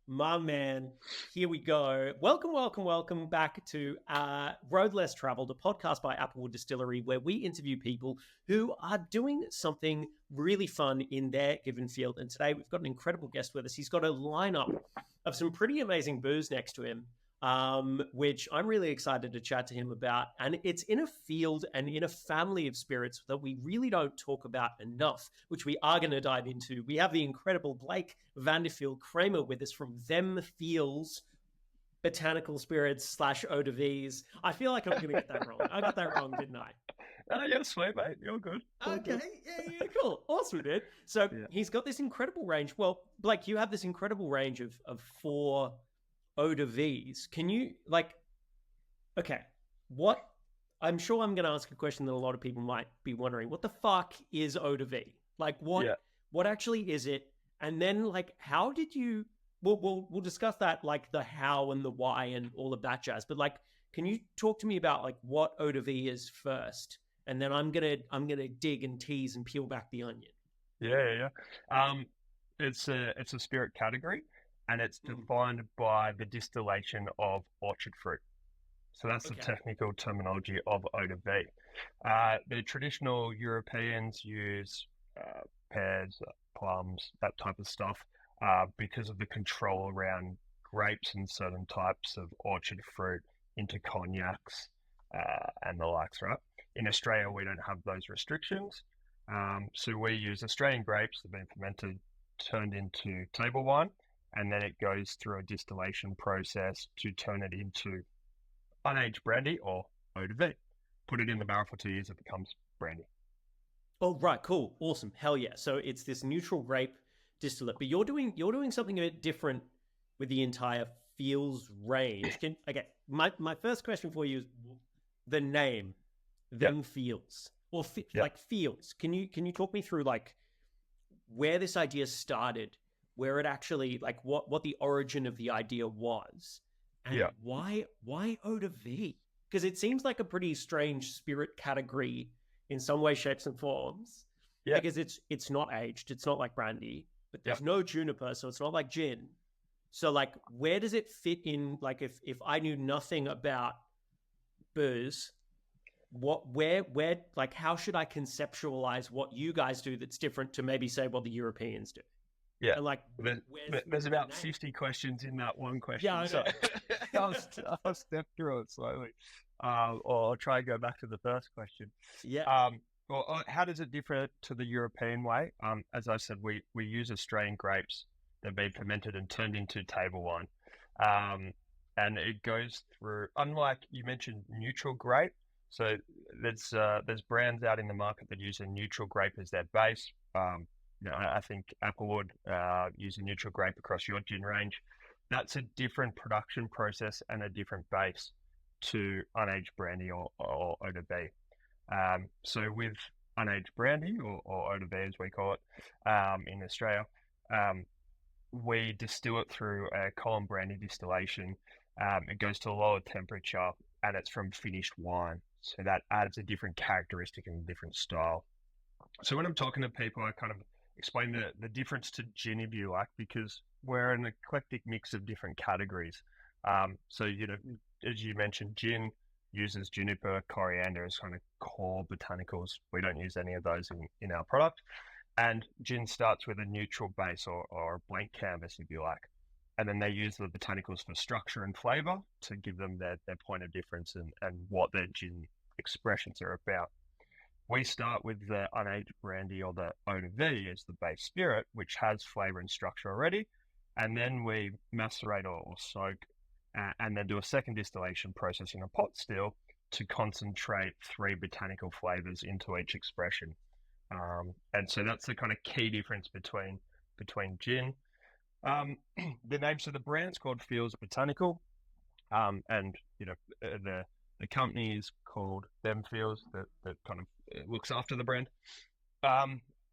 My man, here we go. Welcome back to Road Less Traveled, a podcast by Applewood Distillery, where we interview people who are doing something really fun in their given field. And today we've got an incredible guest with us. He's got a lineup of some pretty amazing booze next to him, which I'm really excited to chat to him about. And it's in a field and in a family of spirits that we really don't talk about enough, which we are going to dive into. We have the incredible Blake Vanderfield Kramer with us from Them Feels Botanical Spirits / Eau de Vies. I feel like I'm going to get that wrong. I got that wrong, didn't I? You're sweet, mate. You're good. All good. Okay, yeah, cool. Awesome, dude. So Yeah. he's got this incredible range. Well, Blake, you have this incredible range of four Eau de Vies. Can you, okay, what? I'm sure I'm going to ask a question that a lot of people might be wondering. What the fuck is Eau de Vie? Like, Yeah. what actually is it? And then, like, how did you? We'll discuss that, like the how and the why and all of that jazz. But like, can you talk to me about like what Eau de Vie is first, and then I'm gonna dig and tease and peel back the onion. Yeah. It's a spirit category, and it's Mm. defined by the distillation of orchard fruit. So that's the Okay. technical terminology of eau de vie. The traditional Europeans use pears, plums, that type of stuff, because of the control around grapes and certain types of orchard fruit into cognacs and the likes, right? In Australia, we don't have those restrictions. So we use Australian grapes that have been fermented, turned into table wine, and then it goes through a distillation process to turn it into unaged brandy or eau de vie. Put it in the barrel for 2 years, it becomes brandy. Oh, right, cool, awesome, hell yeah. So it's this neutral grape distillate, but you're doing something a bit different with the entire Feels range. Can okay? My first question for you is the name Yep, Them Feels or yep, like Feels. Can you talk me through like where this idea started, where it actually like what the origin of the idea was, and yeah, why Eau de Vie? Because it seems like a pretty strange spirit category in some way, shapes, and forms. yeah, Because it's not aged, it's not like brandy, but yeah. there's no juniper, so it's not like gin. So like, where does it fit in? Like, if I knew nothing about booze, where like how should I conceptualize what you guys do that's different to maybe say what the Europeans do? Yeah. And like There- There's where's the about name? 50 questions in that one Yeah, question. I So know. I'll step through it slowly. Or I'll try and go back to the first question. Yeah. How does it differ to the European way? As I said, we use Australian grapes that have been fermented and turned into table wine. Um, and it goes through, unlike you mentioned neutral grape. So there's brands out in the market that use a neutral grape as their base. I think Applewood use a neutral grape across your gin range. That's a different production process and a different base to unaged brandy or eau de vie. So with unaged brandy or eau de vie as we call it in Australia, um, we distill it through a column brandy distillation. It goes to a lower temperature and it's from finished wine. So that adds a different characteristic and a different style. So when I'm talking to people, I kind of explain the difference to gin, if you like, because we're an eclectic mix of different categories. So, as you mentioned, gin uses juniper, coriander as kind of core botanicals. We don't use any of those in our product. And gin starts with a neutral base or a blank canvas, if you like. And then they use the botanicals for structure and flavor to give them their point of difference and what their gin expressions are about. We start with the unaged brandy or the eau de vie as the base spirit, which has flavor and structure already. And then we macerate or soak and then do a second distillation process in a pot still to concentrate three botanical flavors into each expression. And so that's the kind of key difference between gin. The names of the brands called Feels Botanical, and the company is called Them Feels that kind of looks after the brand.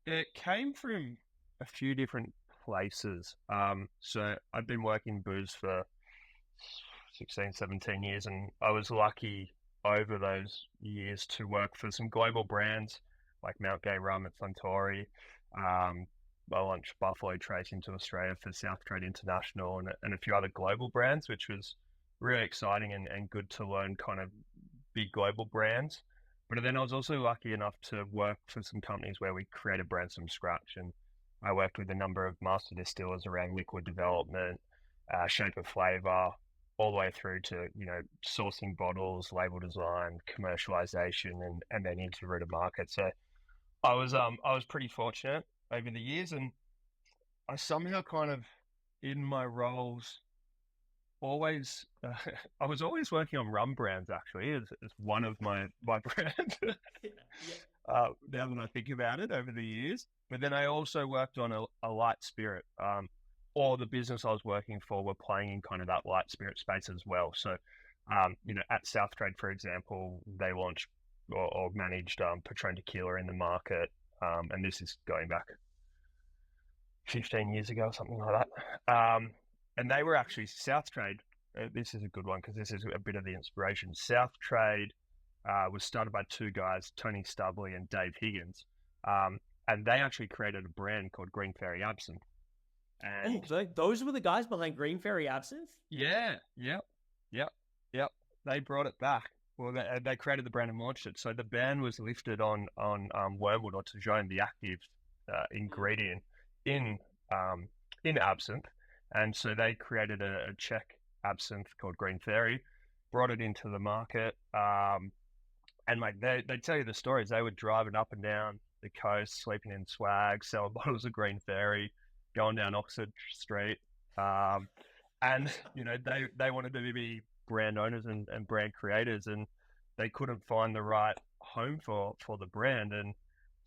It came from a few different places. So I've been working booze for 16, 17 years, and I was lucky over those years to work for some global brands like Mount Gay Rum at Suntory, I launched Buffalo Trace into Australia for South Trade International and a few other global brands, which was really exciting and good to learn kind of big global brands. But then I was also lucky enough to work for some companies where we created brands from scratch. And I worked with a number of master distillers around liquid development, shape of flavor, all the way through to, sourcing bottles, label design, commercialization, and then into route to market. So I was pretty fortunate over the years, and I somehow kind of in my roles always I was always working on rum brands actually as one of my brands. Yeah. Now that I think about it over the years, but then I also worked on a light spirit. All the business I was working for were playing in kind of that light spirit space as well. So, at South Trade, for example, they launched or managed Patron Tequila in the market, and this is going back 15 years ago, something like that. And they were actually South Trade. This is a good one because this is a bit of the inspiration. South Trade was started by two guys, Tony Stubley and Dave Higgins, and they actually created a brand called Green Fairy Absinthe. And so those were the guys behind Green Fairy Absinthe? Yeah, yep. They brought it back. Well, they created the brand and launched it. So the ban was lifted on wormwood or Tijone, the active ingredient in absinthe, and so they created a Czech absinthe called Green Fairy, brought it into the market, and like they tell you the stories. They were driving up and down the coast, sleeping in swag, selling bottles of Green Fairy, going down Oxford Street, and they wanted to be brand owners and brand creators, and they couldn't find the right home for the brand, and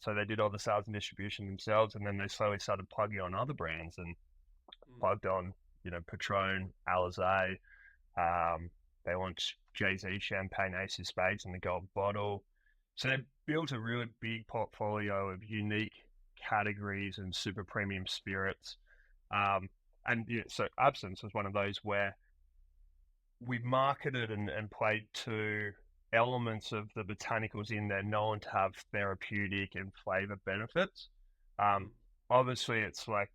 so they did all the sales and distribution themselves, and then they slowly started plugging on other brands and plugged on, Patron, Alizé. They launched Jay-Z Champagne Ace of Spades in the gold bottle. So they built a really big portfolio of unique categories and super premium spirits. So absinthe was one of those where we marketed and played to elements of the botanicals in there known to have therapeutic and flavor benefits. Obviously, it's like,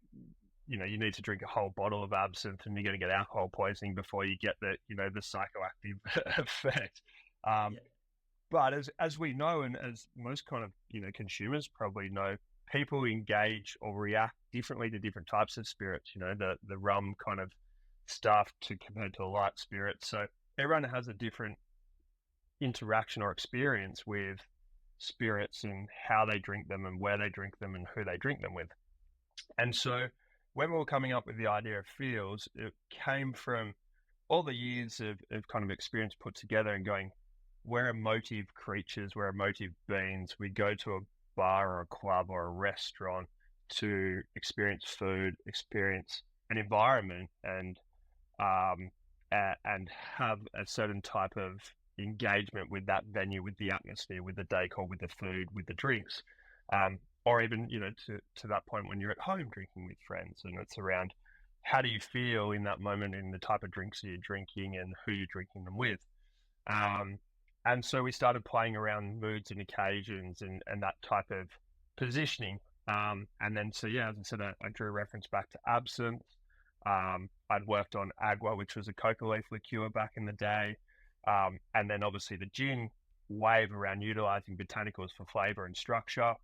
you need to drink a whole bottle of absinthe and you're going to get alcohol poisoning before you get the psychoactive effect. But as we know, and as most kind of, consumers probably know, people engage or react differently to different types of spirits, the rum kind of stuff compared to a light spirit. So everyone has a different interaction or experience with spirits and how they drink them and where they drink them and who they drink them with. And so when we were coming up with the idea of Feels, it came from all the years of kind of experience put together and going, we're emotive creatures, we're emotive beings. We go to a bar or a club or a restaurant to experience food, experience an environment, and have a certain type of engagement with that venue, with the atmosphere, with the decor, with the food, with the drinks, or even to that point when you're at home drinking with friends, and it's around how do you feel in that moment in the type of drinks you're drinking and who you're drinking them with. And so we started playing around moods and occasions and that type of positioning. And then, as I said, I drew a reference back to absinthe. I'd worked on agua, which was a coca leaf liqueur back in the day. And then obviously the gin wave around utilizing botanicals for flavor and structure.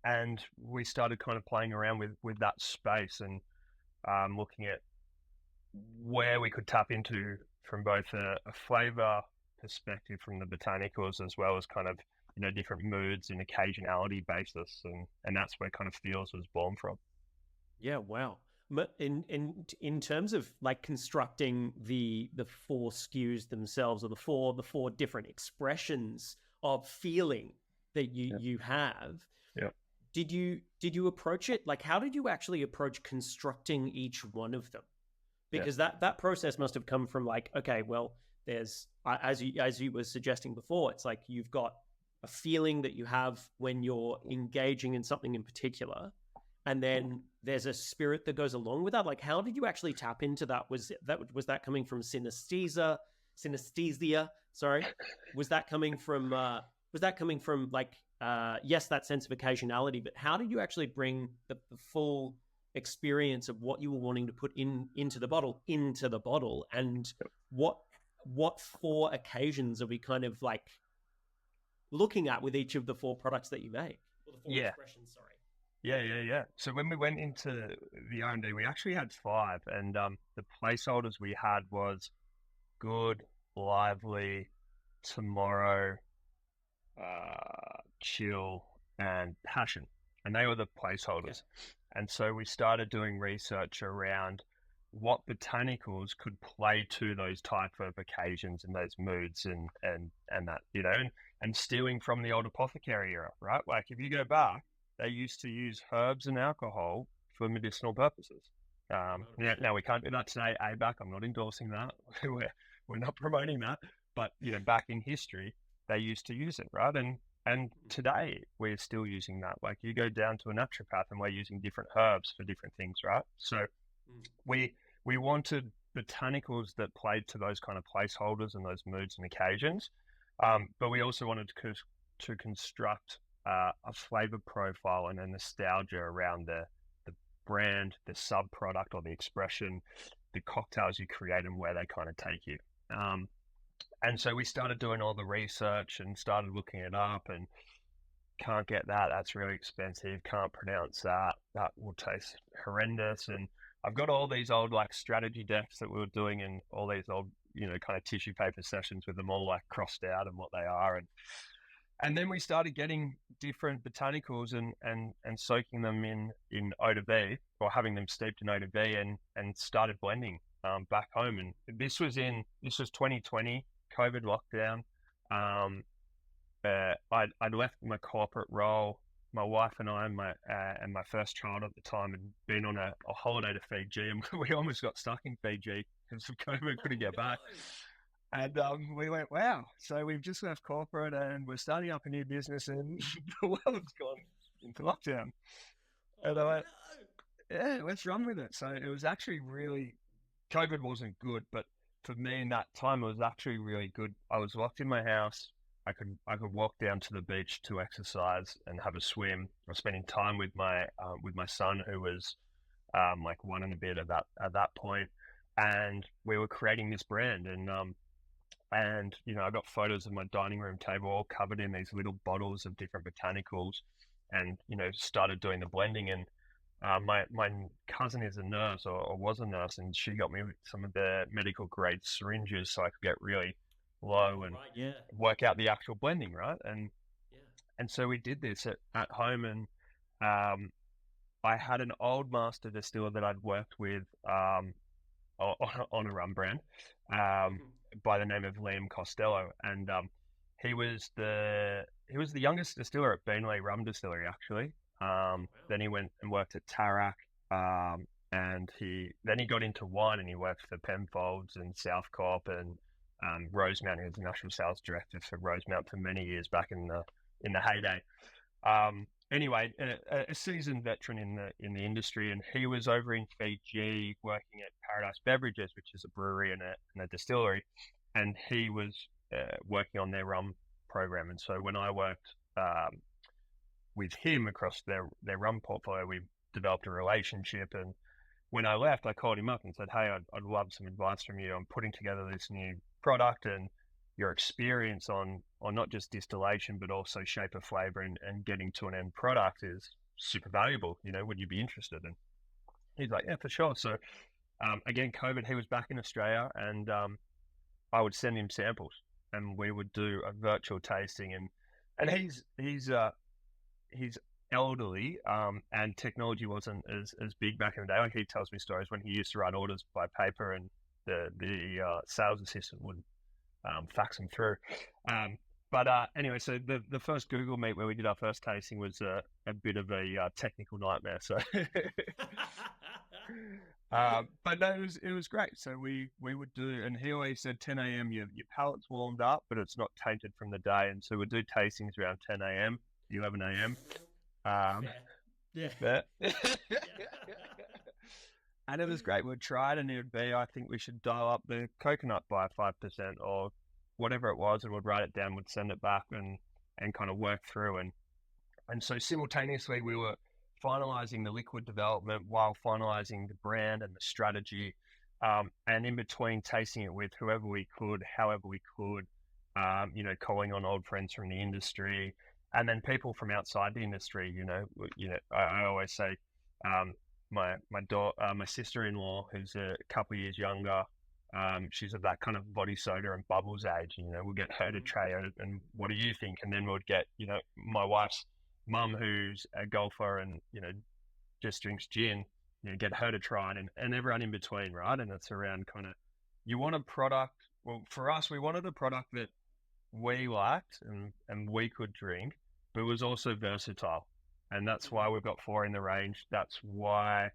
And we started kind of playing around with that space and looking at where we could tap into from both a flavor perspective from the botanicals, as well as kind of different moods and occasionality basis, and that's where kind of Feels was born from. Yeah, wow. In terms of like constructing the four SKUs themselves, or the four different expressions of feeling that you have, did you approach it like, how did you actually approach constructing each one of them? Because that process must have come from like, okay, well, there's as you were suggesting before, it's like you've got a feeling that you have when you're engaging in something in particular, and then there's a spirit that goes along with that. Like, how did you actually tap into that? Was that coming from synesthesia? Sorry, was that coming from like yes, that sense of occasionality, but how did you actually bring the full experience of what you were wanting to put into the bottle, and what four occasions are we kind of like looking at with each of the four products that you make, or the four expressions? Sorry. Yeah. So when we went into the R&D, we actually had five, and the placeholders we had was good, lively, tomorrow, chill, and passion, and they were the placeholders. And so we started doing research around what botanicals could play to those type of occasions and those moods and that, and stealing from the old apothecary era, right? Like if you go back, they used to use herbs and alcohol for medicinal purposes. Now we can't do that today. ABAC, I'm not endorsing that. we're not promoting that. But back in history, they used to use it, right? And today we're still using that. Like you go down to a naturopath and we're using different herbs for different things, right? So we wanted botanicals that played to those kind of placeholders and those moods and occasions. But we also wanted to construct a flavor profile and a nostalgia around the brand, the sub product or the expression, the cocktails you create and where they kind of take you. And so we started doing all the research and started looking it up, and can't get that. That's really expensive. Can't pronounce that. That will taste horrendous. And I've got all these old like strategy decks that we were doing and all these old, kind of tissue paper sessions with them all like crossed out and what they are. And then we started getting different botanicals and soaking them in Eau de Vie, or having them steeped in Eau de Vie, and started blending back home. And this was 2020, COVID lockdown. I'd left my corporate role. My wife and I and my first child at the time had been on a holiday to Fiji, and we almost got stuck in Fiji because of COVID, couldn't get back. And we went, wow, so we've just left corporate and we're starting up a new business and the world's gone into lockdown. And I went, yeah, let's run with it. So it was actually really, COVID wasn't good, but for me in that time, it was actually really good. I was locked in my house. I could walk down to the beach to exercise and have a swim. I was spending time with my son, who was like one and a bit at that point, and we were creating this brand. And I got photos of my dining room table all covered in these little bottles of different botanicals, and started doing the blending. And my cousin is a nurse, or was a nurse, and she got me some of the medical grade syringes so I could get really low and work out the actual blending, right? And so we did this at home, and I had an old master distiller that I'd worked with on a rum brand by the name of Liam Costello, and he was the youngest distiller at Beanley Rum Distillery, actually. Then he went and worked at Tarak, and he got into wine, and he worked for Penfolds and Southcorp and Rosemount. He was the national sales director for Rosemount for many years back in the heyday. Anyway, a seasoned veteran in the industry, and he was over in Fiji working at Paradise Beverages, which is a brewery and a distillery, and he was working on their rum program. And so when I worked with him across their rum portfolio, we developed a relationship. And when I left, I called him up and said, "Hey, I'd love some advice from you. I'm putting together this new product, and your experience on not just distillation, but also shape of flavor and getting to an end product is super valuable. Would you be interested?" And he's like, "Yeah, for sure." So again, COVID, he was back in Australia, and I would send him samples, and we would do a virtual tasting. And he's elderly, and technology wasn't as big back in the day. Like, he tells me stories when he used to write orders by paper, and the sales assistant would fax them through. But anyway, so the first Google Meet where we did our first tasting was a bit of a technical nightmare. So, but no, it was great. So we would do, and he always said 10 a.m. Your palate's warmed up, but it's not tainted from the day. And so we'd do tastings around 10 a.m., 11 a.m. Yeah. And it was great. We'd try it, and it would be, I think we should dial up the coconut by 5% or whatever it was, and we'd write it down, we'd send it back and kind of work through. And so simultaneously, we were finalizing the liquid development while finalizing the brand and the strategy. And in between, tasting it with whoever we could, however we could, calling on old friends from the industry, and then people from outside the industry. I always say, my sister-in-law, who's a couple of years younger, she's of that kind of body soda and bubbles age. We'll get her to try it, and what do you think? And then we'll get, my wife's mum, who's a golfer and just drinks gin, get her to try it, and everyone in between, right? And it's around kind of, you want a product. Well, for us, we wanted a product that we liked and we could drink, but was also versatile, and that's why we've got 4 in the range. That's why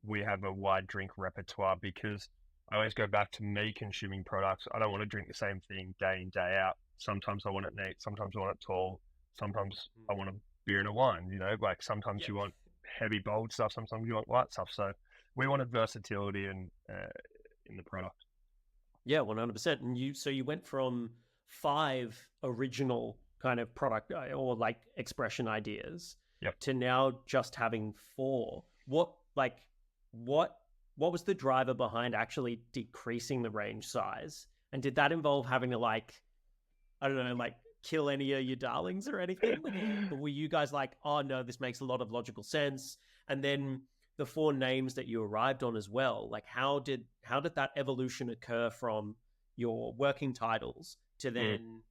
we have a wide drink repertoire, because I always go back to me consuming products. I don't want to drink the same thing day in, day out. Sometimes I want it neat. Sometimes I want it tall. Sometimes I want a beer and a wine, like sometimes you want heavy, bold stuff. Sometimes you want light stuff. So we wanted versatility in the product. Yeah, 100%. And you went from 5 original kind of product or like expression ideas to now just having 4. What was the driver behind actually decreasing the range size? And did that involve having to kill any of your darlings or anything? Or were you guys like, oh no, this makes a lot of logical sense? And then the 4 names that you arrived on as well, like how did that evolution occur from your working titles to then,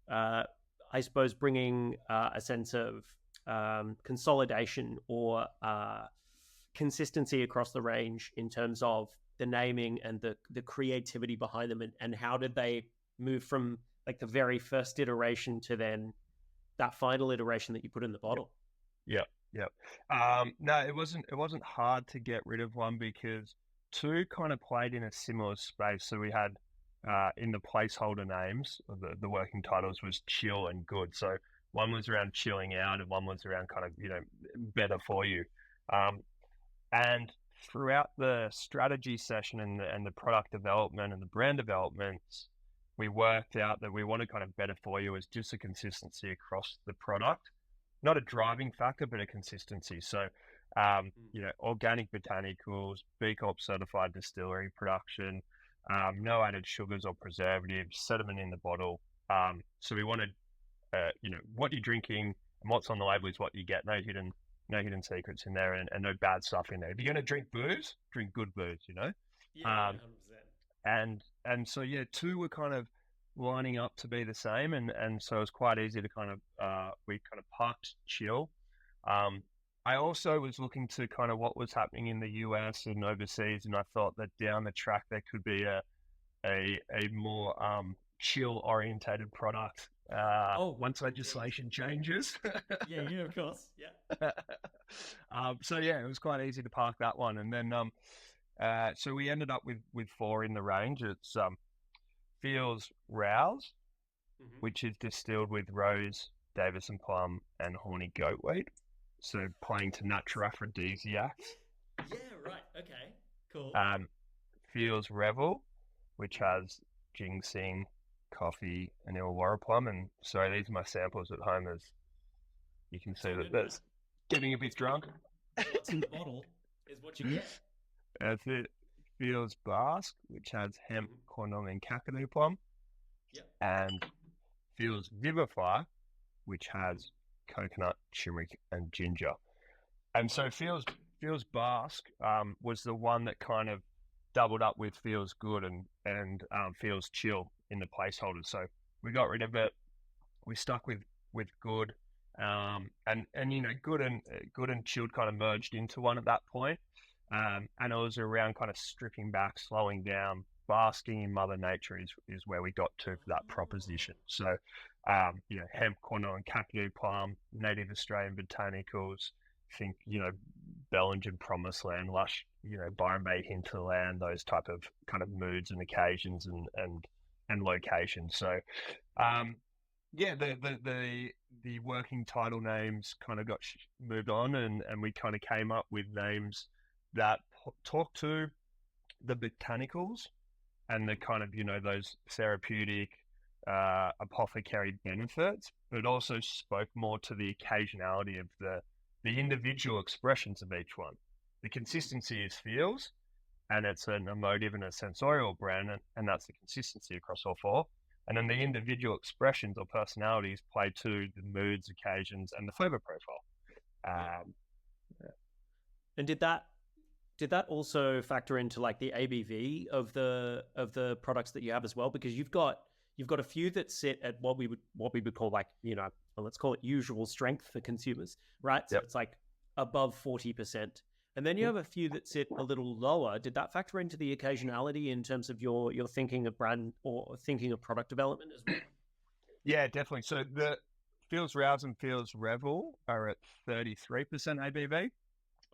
I suppose, bringing a sense of consolidation or consistency across the range in terms of the naming and the creativity behind them, and how did they move from like the very first iteration to then that final iteration that you put in the bottle? Yep. No, it wasn't hard to get rid of one, because 2 kind of played in a similar space. So we had in the placeholder names, the working titles was chill and good. So one was around chilling out, and one was around kind of better for you. And throughout the strategy session and the product development and the brand developments, we worked out that we wanted kind of better for you as just a consistency across the product, not a driving factor, but a consistency. So, organic botanicals, B Corp certified distillery production, no added sugars or preservatives, sediment in the bottle. So we wanted, what you're drinking and what's on the label is what you get. No hidden secrets in there, and no bad stuff in there. If you're going to drink booze, drink good booze, Yeah, 100%. And so 2 were kind of lining up to be the same, and so it was quite easy to kind of we kind of parked chill. I also was looking to kind of what was happening in the US and overseas, and I thought that down the track there could be a more chill orientated product once legislation changes. yeah, of course. Yeah. So it was quite easy to park that one, and then so we ended up with 4 in the range. It's Feels Rouse, which is distilled with rose, Davison plum, and horny goatweed. So playing to natural aphrodisiacs. Yeah, right. Okay, cool. Feels Revel, which has ginseng, coffee, and Illawarra plum. And so these are my samples at home, as you can see that that's getting a bit drunk. What's in the bottle is what you get. That's it. Feels Basque, which has hemp, cornel, and kakadu plum. Yep. And Feels Vivify, which has coconut, turmeric, and ginger. And so Feels Basque was the one that kind of doubled up with Feels Good and Feels Chill in the placeholders. So we got rid of it. We stuck with Good, and Good and Chilled kind of merged into one at that point. And it was around kind of stripping back, slowing down, basking in Mother Nature is where we got to for that proposition. So, hemp, cornel, and kakadu plum, native Australian botanicals. Think, Bellinger Promised Land, lush, Byron Bay hinterland, those type of kind of moods and occasions and locations. So, the working title names kind of got moved on, and we kind of came up with names that talk to the botanicals and the kind of, those therapeutic, apothecary benefits, but also spoke more to the occasionality of the individual expressions of each one. The consistency is feels, and it's an emotive and a sensorial brand, and that's the consistency across all four. And then the individual expressions or personalities play to the moods, occasions, and the flavor profile. Um, And did that also factor into like the ABV of the products that you have as well? Because you've got a few that sit at what we would call like, well, let's call it usual strength for consumers, right? So yep. it's like above 40%. And then you have a few that sit a little lower. Did that factor into the occasionality in terms of your thinking of brand or thinking of product development as well? Yeah, definitely. So the Feels Rouse and Feels Revel are at 33% ABV,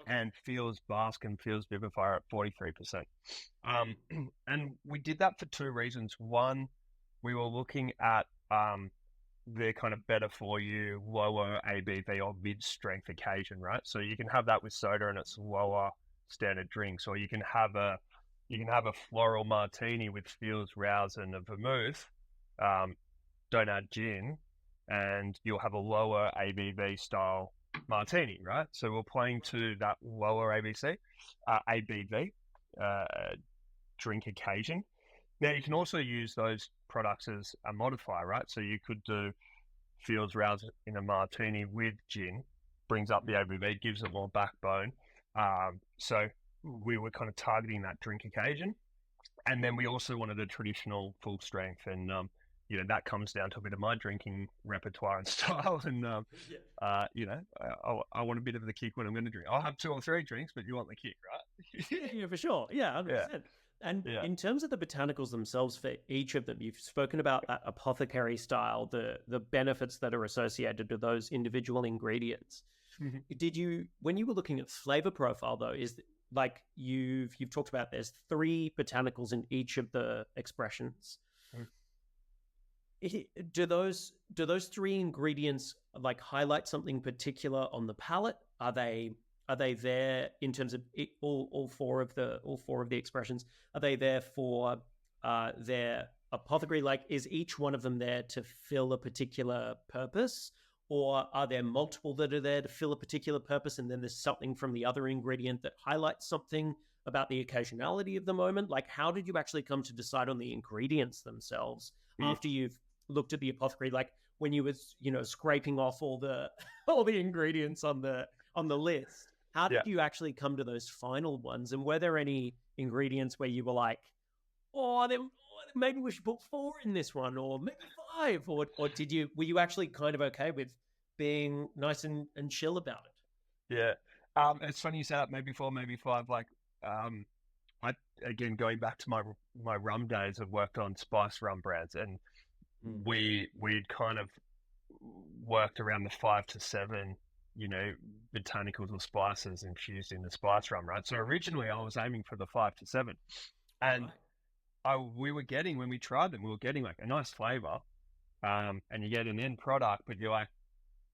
and Feels Bask and Feels Vivify are at 43%. And we did that for two reasons. One, we were looking at the kind of better for you, lower ABV or mid strength occasion, right? So you can have that with soda and it's lower standard drinks, or you can have a floral martini with Feels Rouse and a vermouth. Don't add gin, and you'll have a lower ABV style martini, right? So we're playing to that lower ABV drink occasion. Now you can also use those products as a modifier, right? So you could do Feels Rouse in a martini with gin, brings up the ABV, gives it more backbone. So we were kind of targeting that drink occasion, and then we also wanted a traditional full strength, and that comes down to a bit of my drinking repertoire and style. And, I want a bit of the kick when I'm going to drink. I'll have 2 or 3 drinks, but you want the kick, right? Yeah, for sure. Yeah, 100%. And in terms of the botanicals themselves for each of them, you've spoken about that apothecary style, the benefits that are associated to those individual ingredients. Mm-hmm. When you were looking at flavor profile though, is like you've talked about there's 3 botanicals in each of the expressions. Do those 3 ingredients like highlight something particular on the palate? Are they there in terms of all four of the expressions? Are they there for their apothecary? Like, is each one of them there to fill a particular purpose, or are there multiple that are there to fill a particular purpose, and then there's something from the other ingredient that highlights something about the occasionality of the moment? Like, how did you actually come to decide on the ingredients themselves after you've looked at the apothecary? Like when you was scraping off all the ingredients on the list, how did you actually come to those final ones? And were there any ingredients where you were like, maybe we should put 4 in this one, or maybe 5, or were you actually kind of okay with being nice and chill about it? Yeah. It's funny you say that, maybe 4, maybe 5. Like, I, again, going back to my rum days, I've worked on spice rum brands, and we'd kind of worked around the 5 to 7, botanicals or spices infused in the spice rum, right? So originally I was aiming for the 5 to 7, and we were getting, when we tried them, we were getting like a nice flavor, and you get an end product, but you're like,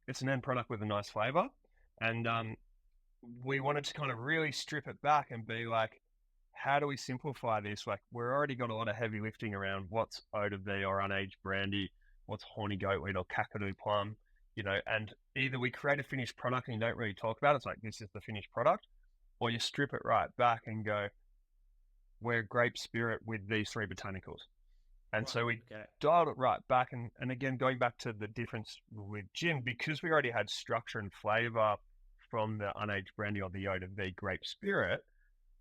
it's an end product with a nice flavor, and we wanted to kind of really strip it back and be like, how do we simplify this? Like, we're already got a lot of heavy lifting around what's Eau de Vie or unaged brandy, what's horny goatweed or Kakadu plum, and either we create a finished product and you don't really talk about it. It's like, this is the finished product, or you strip it right back and go, we're grape spirit with these 3 botanicals. And so we dialed it right back. And again, going back to the difference with gin, because we already had structure and flavor from the unaged brandy or the Eau de Vie grape spirit,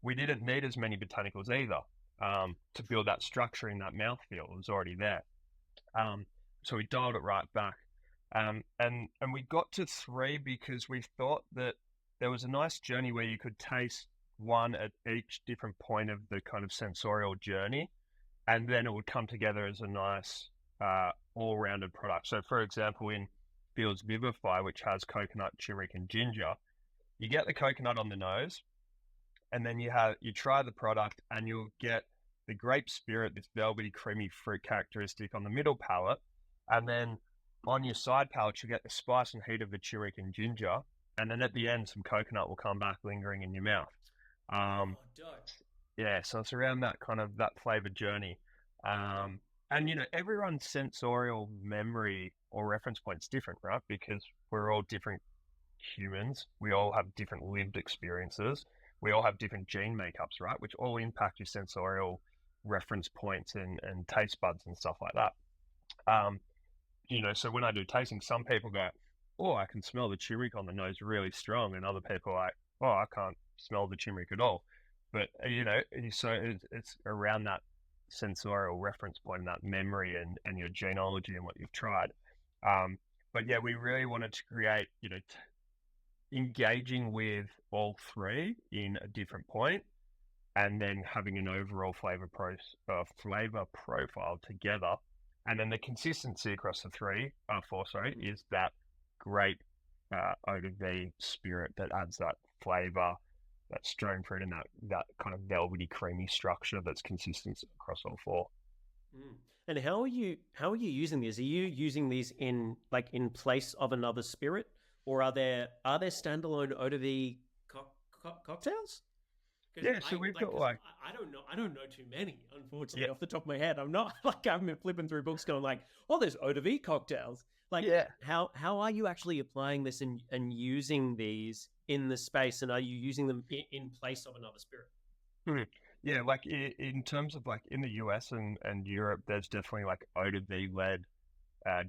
we didn't need as many botanicals either to build that structure in that mouthfeel. It was already there. So we dialed it right back. And we got to 3 because we thought that there was a nice journey where you could taste one at each different point of the kind of sensorial journey, and then it would come together as a nice all-rounded product. So for example, in Feels Vivify, which has coconut, turmeric and ginger, you get the coconut on the nose, and then you try the product and you'll get the grape spirit, this velvety creamy fruit characteristic on the middle palate, and then on your side palate you'll get the spice and heat of the turmeric and ginger, and then at the end some coconut will come back lingering in your mouth. So it's around that kind of that flavor journey, and And, everyone's sensorial memory or reference point's different, right? Because we're all different humans. We all have different lived experiences. We all have different gene makeups, right? Which all impact your sensorial reference points and taste buds and stuff like that. So when I do tasting, some people go, oh, I can smell the turmeric on the nose really strong. And other people are like, oh, I can't smell the turmeric at all. But, so it's around that sensorial reference point and that memory and your genealogy and what you've tried. But yeah, we really wanted to create, engaging with all three in a different point and then having an overall flavor profile together. And then the consistency across the four, is that great Eau de Vie spirit that adds that flavor, that stone fruit, and that kind of velvety, creamy structure that's consistent across all four. Mm. And how are you using these? Are you using these in place of another spirit, or are there standalone Eau de Vie cocktails? Yeah, so we've got I don't know too many, unfortunately, off the top of my head. I'm not I've been flipping through books going oh, there's Eau de Vie cocktails. How are you actually applying this and using these in the space, and are you using them in place of another spirit? Yeah, in terms of in the US and Europe, there's definitely Eau de Vie led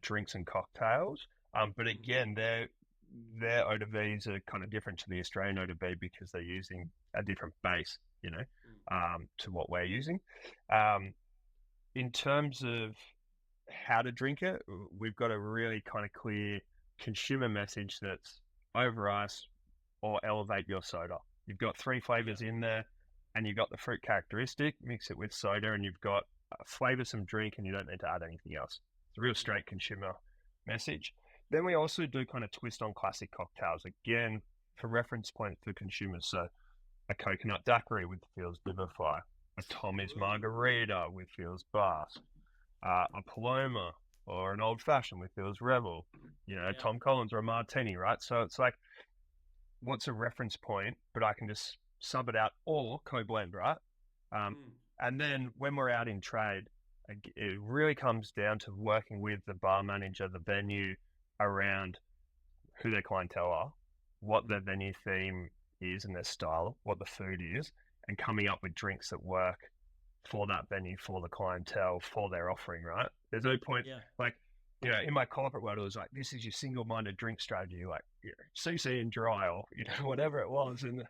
drinks and cocktails. But again, their Eau de Vies are kind of different to the Australian Eau de Vie because they're using a different base, to what we're using. In terms of how to drink it, we've got a really kind of clear consumer message that's over ice or elevate your soda. You've got 3 flavors in there, and you've got the fruit characteristic, mix it with soda, and you've got flavoursome drink, and you don't need to add anything else. It's a real straight consumer message. Then we also do kind of twist on classic cocktails, again, for reference point for consumers. So a coconut daiquiri with Feels Vivify, a Tommy's Margarita with Feels Bask, a Paloma or an Old Fashioned with Feels Rebel, Tom Collins or a Martini, right? So it's what's a reference point, but I can just sub it out or co-blend, right? And then when we're out in trade, it really comes down to working with the bar manager, the venue, around who their clientele are, what their venue theme is and their style, what the food is, and coming up with drinks that work for that venue, for the clientele, for their offering, right? There's no point, in my corporate world, it was this is your single-minded drink strategy, CC and dry or, whatever it was. And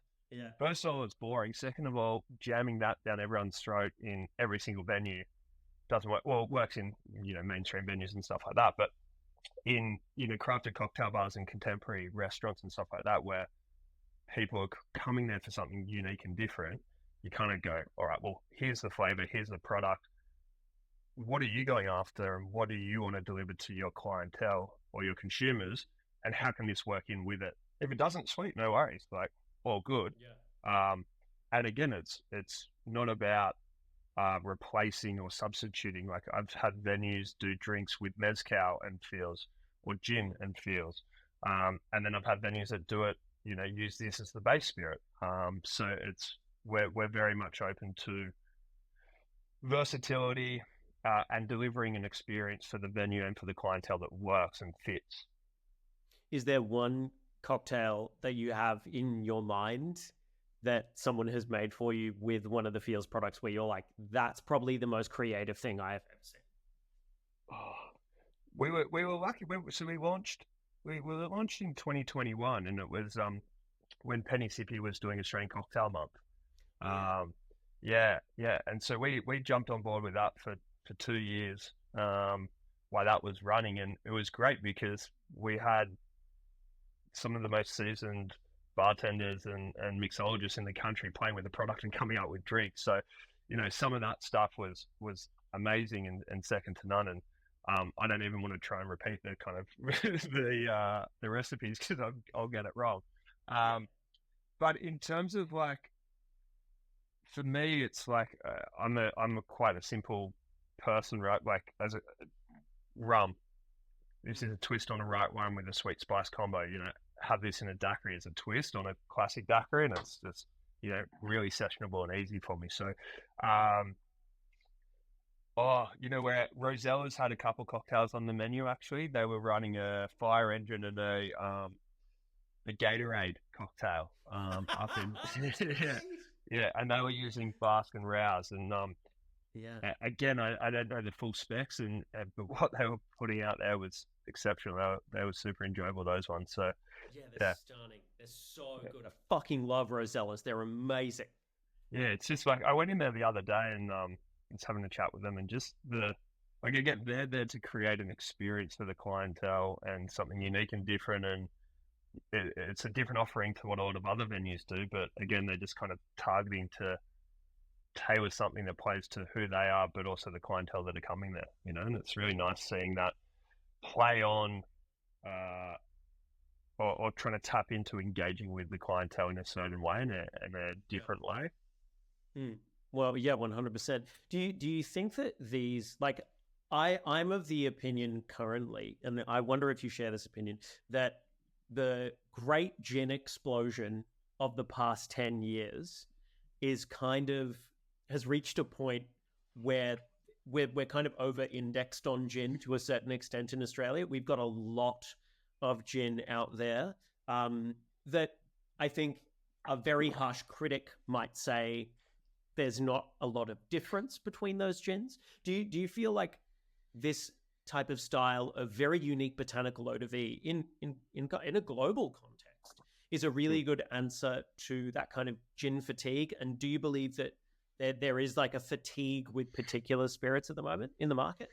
first of all, it's boring. Second of all, jamming that down everyone's throat in every single venue doesn't work. Well, it works in, mainstream venues and stuff like that, but in, crafted cocktail bars and contemporary restaurants and stuff like that, where people are coming there for something unique and different, you kind of go, all right, well, here's the flavor, here's the product. What are you going after, and what do you want to deliver to your clientele or your consumers, and how can this work in with it? If it doesn't, sweet, no worries, all good. And again, it's not about replacing or substituting. I've had venues do drinks with mezcal and feels, or gin and feels, and then I've had venues that do it, use this as the base spirit. So we're very much open to versatility and delivering an experience for the venue and for the clientele that works and fits. Is there one cocktail that you have in your mind that someone has made for you with one of the Feels products where you're like, that's probably the most creative thing I have ever seen? We were lucky. So we were launched in 2021, and it was when Penny Sippy was doing Australian Cocktail Month. And so we jumped on board with that for 2 years while that was running, and it was great because we had some of the most seasoned bartenders and mixologists in the country playing with the product and coming up with drinks. So, some of that stuff was amazing and second to none. And I don't even want to try and repeat the kind of the recipes because I'll get it wrong. But in terms of for me, it's I'm quite a simple person, right? As a rum, this is a twist on a right one with a sweet spice combo. Have this in a daiquiri as a twist on a classic daiquiri, and it's just really sessionable and easy for me. So Oh, you know where Rosella's had a couple cocktails on the menu actually. They were running a fire engine and a Gatorade cocktail up in That's yeah, great. yeah, and they were using Baskin and Rouse and Yeah. again I don't know the full specs but what they were putting out there was exceptional. They were super enjoyable, those ones. So Yeah, they're yeah, stunning. They're so yeah, good. I fucking love Rosellas. They're amazing. yeah. It's just like I went in there the other day and was having a chat with them and just the like again they're there to create an experience for the clientele and something unique and different and it's a different offering to what a lot of other venues do, but again, they're just kind of targeting to tailor something that plays to who they are, but also the clientele that are coming there, you know, and it's really nice seeing that play on uh, or trying to tap into engaging with the clientele in a certain way, in a Yeah. different way. Mm. Well, yeah, 100%. Do you think that these like I'm of the opinion currently, and I wonder if you share this opinion, that the great gin explosion of the past 10 years is kind of has reached a point where we're kind of over indexed on gin to a certain extent in Australia. We've got a lot of gin out there that I think a very harsh critic might say there's not a lot of difference between those gins. Do you feel like this type of style of very unique botanical eau de vie in a global context is a really good answer to that kind of gin fatigue? And do you believe that there is like a fatigue with particular spirits at the moment in the market?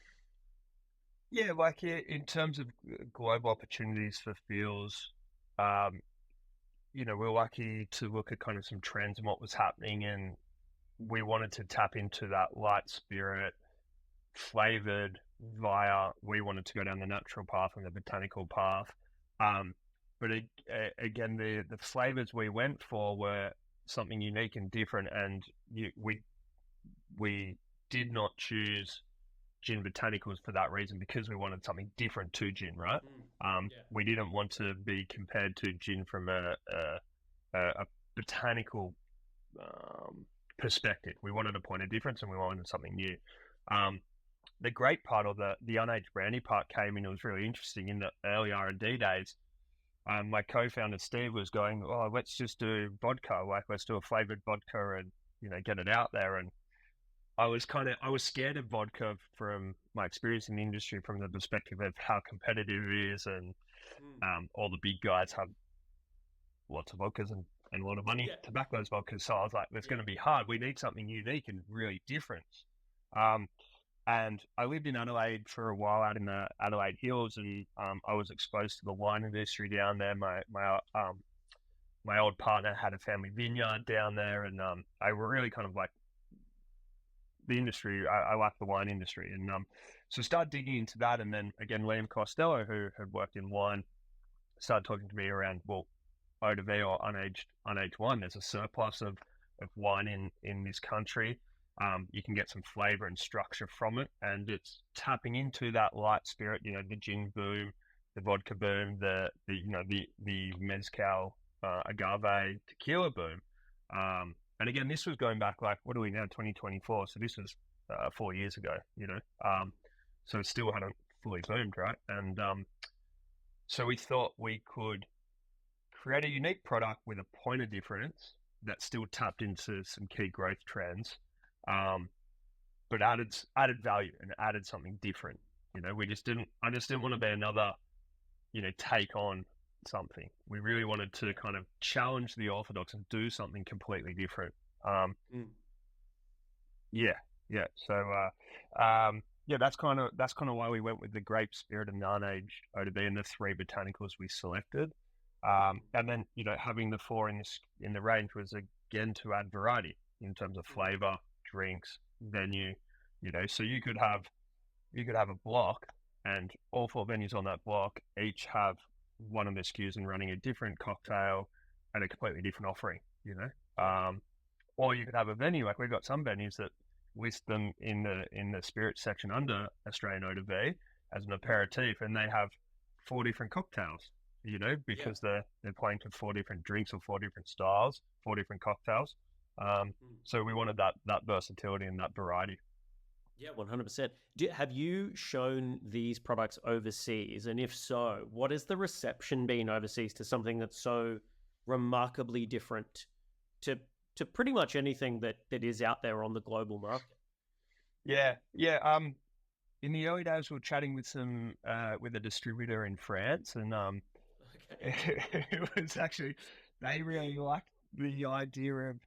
Yeah, like in terms of global opportunities for fields, um, you know, we're lucky to look at kind of some trends and what was happening, and we wanted to tap into that light spirit flavored via we wanted to go down the natural path and the botanical path. Um, but again, the flavors we went for were something unique and different, and we did not choose gin botanicals for that reason because we wanted something different to gin, right? Mm, yeah, We didn't want to be compared to gin from a botanical perspective. We wanted a point of difference and we wanted something new. Um, the great part or the unaged brandy part came in. It was really interesting in the early R&D days. My co-founder Steve was going, "Oh, let's just do vodka. Like, let's do a flavored vodka and get it out there." And I was scared of vodka from my experience in the industry, from the perspective of how competitive it is, and mm, all the big guys have lots of vodkas and a lot of money yeah, to back those vodkas. So I was like, "It's yeah, going to be hard. We need something unique and really different." Um, and I lived in Adelaide for a while out in the Adelaide Hills, and I was exposed to the wine industry down there. My old partner had a family vineyard down there, and I really kind of like the industry. I like the wine industry, and so started digging into that. And then again, Liam Costello, who had worked in wine, started talking to me around eau de vie or unaged wine. There's a surplus of wine in this country. You can get some flavor and structure from it, and it's tapping into that light spirit. The gin boom, the vodka boom, the mezcal, agave tequila boom. And again, this was going back like what are we now, 2024? So this was 4 years ago. So it still hadn't fully boomed, right? And so we thought we could create a unique product with a point of difference that still tapped into some key growth trends, um, but added value and added something different. I just didn't want to be another, take on something. We really wanted to kind of challenge the orthodox and do something completely different. Um, mm, yeah, yeah. So, yeah, that's kind of why we went with the grape spirit and the unaged eau de vie and the three botanicals we selected. And then having the four in the range was again to add variety in terms of mm, flavor, drinks, venue. So you could have a block, and all four venues on that block each have one of the SKUs and running a different cocktail and a completely different offering. yeah, Or you could have a venue like we've got some venues that list them in the spirit section under Australian Eau de Vie as an mm, aperitif, and they have four different cocktails. yeah, Because they're playing to four different drinks or four different styles, four different cocktails. mm. So we wanted that versatility and that variety. Yeah, 100%. Have you shown these products overseas? And if so, what has the reception been overseas to something that's so remarkably different to pretty much anything that is out there on the global market? Yeah, yeah. In the early days, we were chatting with some with a distributor in France, and Okay. it was actually they really liked the idea of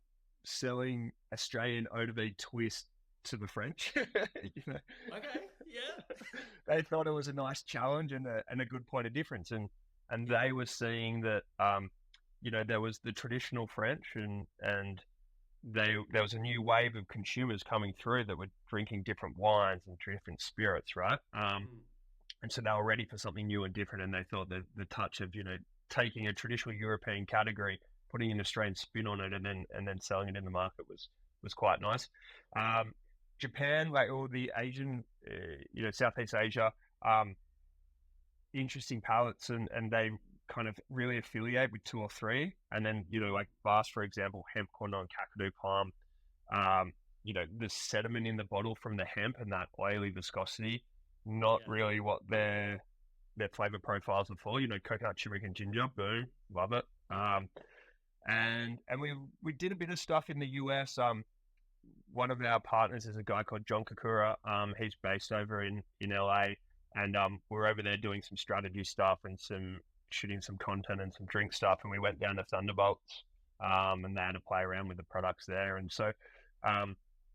selling Australian Eau de Vie twist to the French. You know, Okay. Yeah. they thought it was a nice challenge and a good point of difference, and Yeah. they were seeing that there was the traditional French and there was a new wave of consumers coming through that were drinking different wines and different spirits, right? Mm. And so they were ready for something new and different, and they thought that the touch of taking a traditional European category, putting an Australian spin on it, and then selling it in the market was quite nice. Japan, like all the Asian, Southeast Asia, interesting palettes, and they kind of really affiliate with two or three, and then like Vast, for example, hemp, cornon, kakadu palm. The sediment in the bottle from the hemp and that oily viscosity, not Yeah. really what their flavor profiles are for. Coconut, turmeric, and ginger, boom, love it. And we did a bit of stuff in the US. One of our partners is a guy called John Kakura. He's based over in LA, and we're over there doing some strategy stuff and some shooting some content and some drink stuff. And we went down to Thunderbolts, and they had to play around with the products there. And so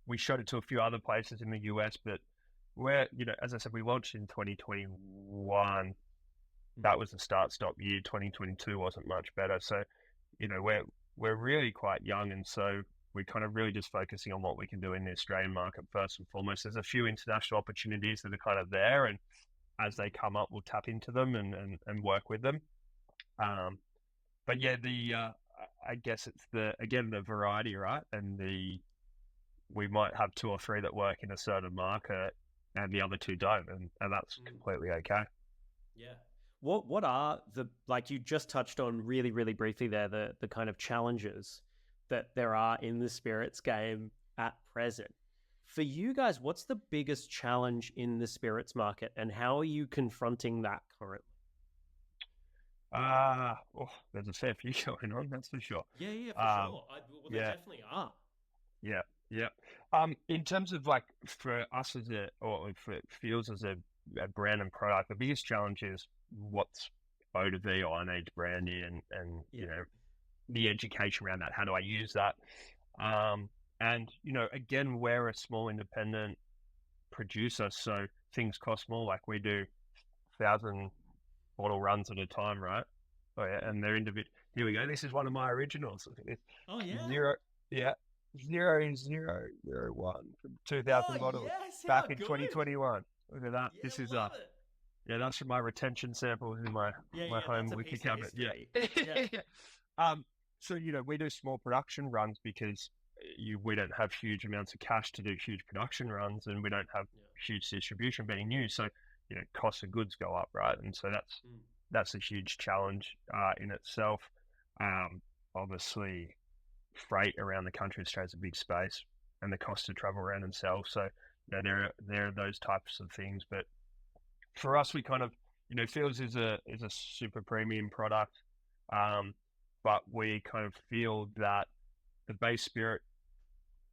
we showed it to a few other places in the US, but as I said, we launched in 2021. That was the start-stop year. 2022 wasn't much better. So, we're really quite young, and so we're kind of really just focusing on what we can do in the Australian market first and foremost. There's a few international opportunities that are kind of there, and as they come up, we'll tap into them and work with them. But yeah, I guess it's the variety, right? And we might have two or three that work in a certain market and the other two don't, and that's completely okay. Yeah. What are like you just touched on really, really briefly there, the kind of challenges that there are in the spirits game at present? For you guys, what's the biggest challenge in the spirits market, and how are you confronting that currently? There's a fair few going on, that's for sure. Yeah, for sure. Well, there Yeah, definitely are. yeah, yeah. In terms of like for us or for it feels as a brand and product, the biggest challenge is what's Eau de Vie or unaged brandy and the education around that. How do I use that? And again, we're a small independent producer, so things cost more. Like we do 1,000 bottle runs at a time, right? Oh yeah, and they're individual. Here we go. This is one of my originals. Oh yeah. Zero, yeah, 0.001 from 2,000 bottles Yes, how back in good. 2021. Look at that. Yeah, This is love it. yeah, that's from my retention samples in my home That's a wiki piece of cabinet. Yeah. history. Yeah. So we do small production runs because we don't have huge amounts of cash to do huge production runs, and we don't have huge distribution being new. So cost of goods go up, right? And so that's a huge challenge in itself. Obviously, freight around the country Australia's a big space, and the cost to travel around and sell. So there are those types of things. But for us, we kind of Fields is a super premium product, but we kind of feel that the base spirit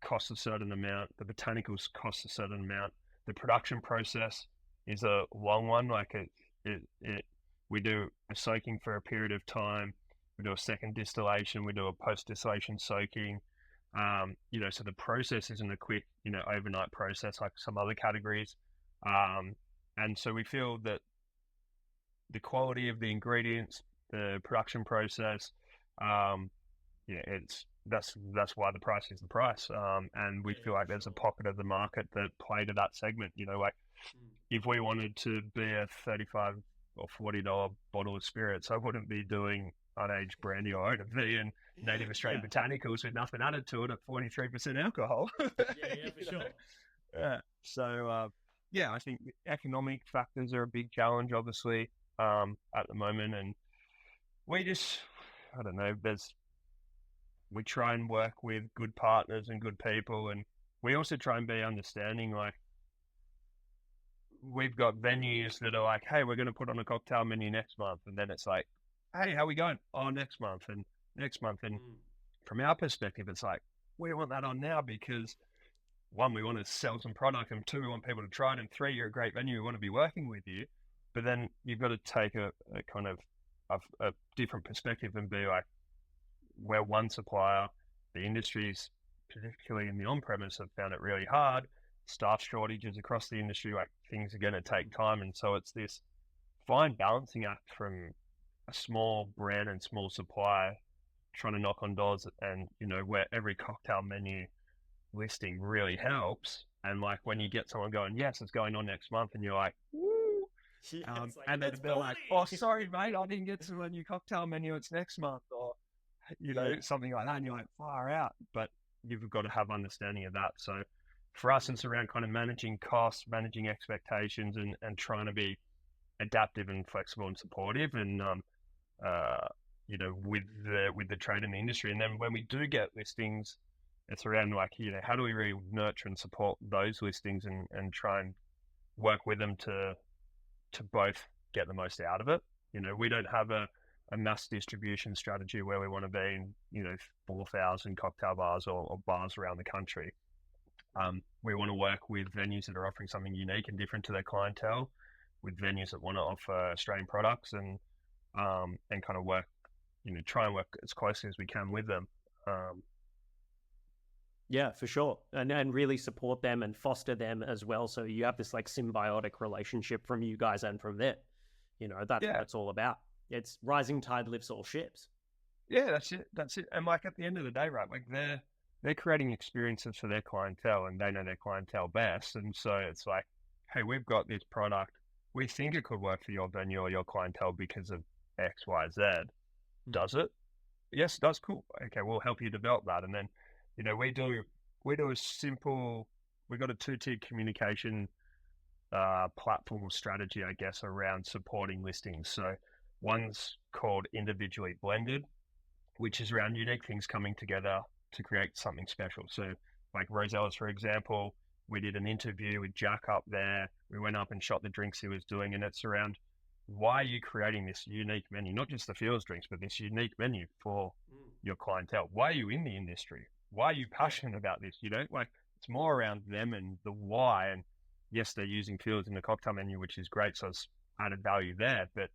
costs a certain amount, the botanicals cost a certain amount, the production process is a long one. Like we do a soaking for a period of time, we do a second distillation, we do a post distillation soaking. So the process isn't a quick, overnight process like some other categories. And so we feel that the quality of the ingredients, the production process, that's why the price is the price. And we feel like there's a pocket of the market that play to that segment. If we wanted to be a $35 or $40 bottle of spirits, I wouldn't be doing unaged brandy or Eau de Vie and native Australian botanicals with nothing added to it at 43% alcohol. Yeah, for sure. So I think economic factors are a big challenge, obviously, at the moment, and we just, I don't know, we try and work with good partners and good people, and we also try and be understanding. Like, we've got venues that are like, hey, we're going to put on a cocktail menu next month. And then it's like, hey, how we going? Oh, next month and next month. And from our perspective, it's like, we want that on now because one, we want to sell some product, and two, we want people to try it, and three, you're a great venue, we want to be working with you. But then you've got to take a kind of a different perspective and be like, we're one supplier. The industries, particularly in the on-premise, have found it really hard. Staff shortages across the industry, like things are going to take time. And so it's this fine balancing act from a small brand and small supplier trying to knock on doors, and, you know, where every cocktail menu listing really helps. And like when you get someone going, yes, it's going on next month, and you're like, woo. Yeah, like, and then they're like, oh, sorry, mate, I didn't get to a new cocktail menu, it's next month, or, you know, something like that. And you're like, far out. But you've got to have understanding of that. So for us, it's around kind of managing costs, managing expectations, and trying to be adaptive and flexible and supportive, and you know, with the trade in the industry. And then when we do get listings, it's around like, you know, how do we really nurture and support those listings, and try and work with them to both get the most out of it. You know, we don't have a mass distribution strategy where we want to be in, you know, 4,000 cocktail bars or bars around the country. We want to work with venues that are offering something unique and different to their clientele, with venues that want to offer Australian products, and kind of work, you know, try and work as closely as we can with them. Yeah, for sure. And really support them and foster them as well. So you have this like symbiotic relationship from you guys and from them. You know, that's what it's all about. It's rising tide lifts all ships. Yeah, that's it. And like at the end of the day, right, like they're creating experiences for their clientele, and they know their clientele best. And so it's like, hey, we've got this product. We think it could work for your venue or your clientele because of X, Y, Z. Does it? Yes, it does. Cool. Okay, we'll help you develop that. And then, you know, we do a simple, we got a 2-tier communication platform or strategy, I guess, around supporting listings. So one's called individually blended, which is around unique things coming together to create something special. So like Rosella's, for example, we did an interview with Jack up there. We went up and shot the drinks he was doing, and it's around, why are you creating this unique menu, not just the Fields drinks, but this unique menu for your clientele? Why are you in the industry? Why are you passionate about this? You know, like it's more around them and the why. And yes, they're using Fields in the cocktail menu, which is great. So it's added value there. But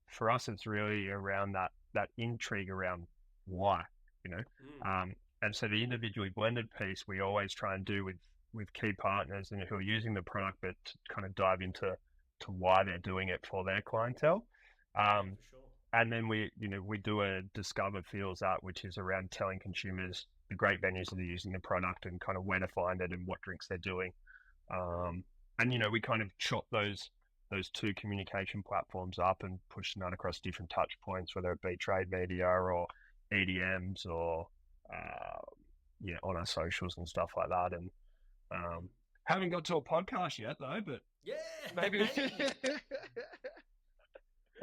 for us, it's really around that intrigue around why, you know. And so the individually blended piece, we always try and do with key partners and who are using the product, but to kind of dive into why they're doing it for their clientele. And then we do a Discover Feels Art, which is around telling consumers the great venues that are using the product and kind of where to find it and what drinks they're doing. And, you know, we kind of chop those two communication platforms up and push them out across different touch points, whether it be trade media or EDMs or, on our socials and stuff like that. And haven't got to a podcast yet, though, but maybe.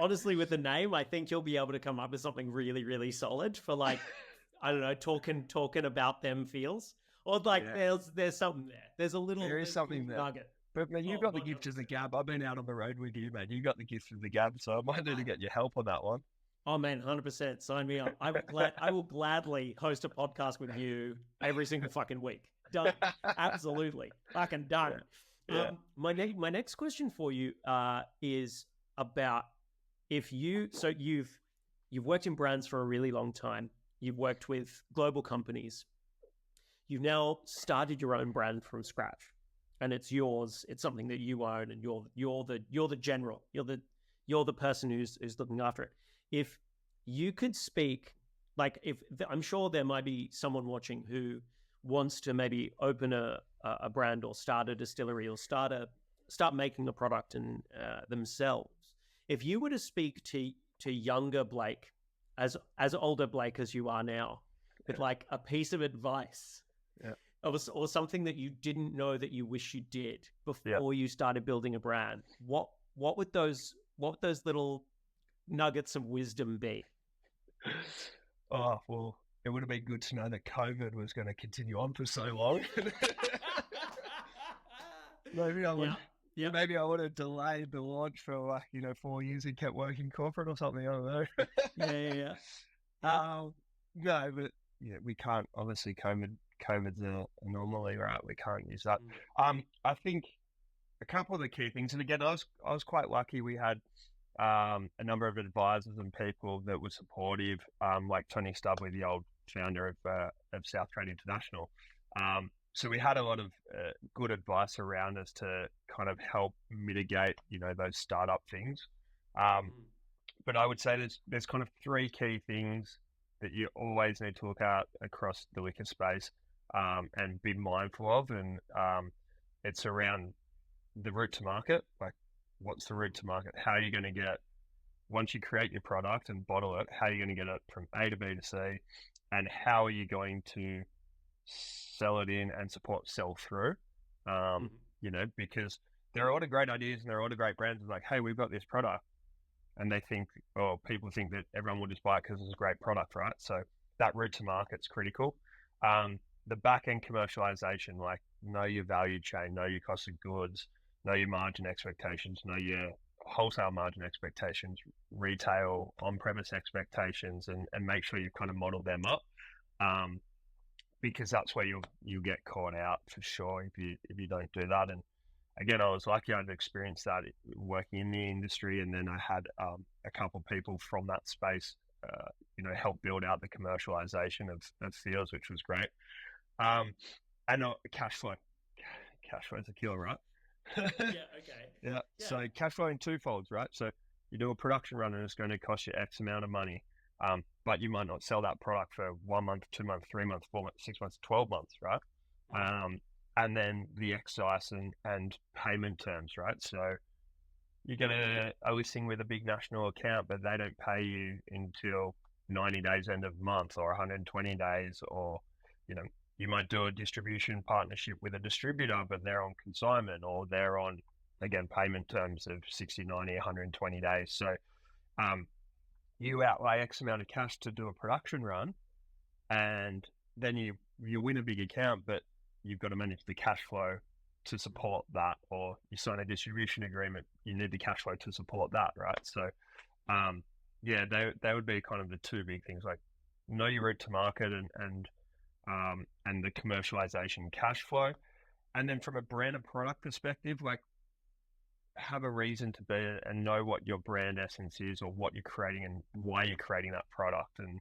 Honestly, with the name, I think you'll be able to come up with something really, really solid for, like, I don't know, talking about Them Feels. Or like there's something there. There's a little there is something there. Nugget. But man, you've got the gift of the gab. I've been out on the road with you, man. You got the gift of the gab, so I might need to get your help on that one. Oh man, 100%. Sign me up. I will gladly host a podcast with you every single fucking week. Done. Absolutely. Fucking done. Yeah. My next question for you is about you've worked in brands for a really long time. You've worked with global companies. You've now started your own brand from scratch, and it's yours. It's something that you own, and you're the general. You're the person who's looking after it. If you could speak, like, I'm sure there might be someone watching who wants to maybe open a brand or start a distillery or start making a product and themselves. If you were to speak to younger Blake, as older Blake as you are now, with like a piece of advice, or something that you didn't know that you wish you did before you started building a brand, what would those little nuggets of wisdom be? Oh, well, it would have been good to know that COVID was going to continue on for so long. Maybe I would Yeah. Maybe I would have delayed the launch for like, 4 years and kept working corporate or something. I don't know. Yeah. No, but yeah, we can't. Obviously, COVID's an anomaly, right? We can't use that. I think a couple of the key things, and again, I was quite lucky. We had a number of advisors and people that were supportive, like Tony Stubley, the old founder of South Trade International. So we had a lot of good advice around us to kind of help mitigate, those startup things. But I would say there's kind of three key things that you always need to look at across the liquor space and be mindful of, and it's around the route to market. Like, what's the route to market? How are you going to get, once you create your product and bottle it, how are you going to get it from A to B to C, and how are you going to sell it in and support sell through? Because there are all the great ideas and there are all the great brands. It's like, hey, we've got this product, and they think, or people think that everyone will just buy it because it's a great product, right? So that route to market's critical. The back end commercialization, like know your value chain, know your cost of goods, know your margin expectations, know your wholesale margin expectations, retail on-premise expectations, and make sure you kind of model them up, because that's where you'll get caught out for sure if you don't do that. And again, I was lucky I'd experienced that working in the industry, and then I had a couple of people from that space, help build out the commercialization of Feels, which was great. And cash flow. Cash flow is a killer, right? Yeah, okay. Yeah. So cash flow in two folds, right? So you do a production run and it's going to cost you X amount of money, but you might not sell that product for 1 month, 2 months, 3 months, 4 months, 6 months, 12 months, right? And then the excise and payment terms, right? So you get a listing with a big national account, but they don't pay you until 90 days end of month or 120 days, or, you might do a distribution partnership with a distributor, but they're on consignment, or they're on, again, payment terms of 60, 90, 120 days. So you outlay X amount of cash to do a production run, and then you win a big account, but you've got to manage the cash flow to support that, or you sign a distribution agreement, you need the cash flow to support that, right? So they would be kind of the two big things, like know your route to market and the commercialization cash flow. And then from a brand and product perspective, like have a reason to be and know what your brand essence is, or what you're creating and why you're creating that product. And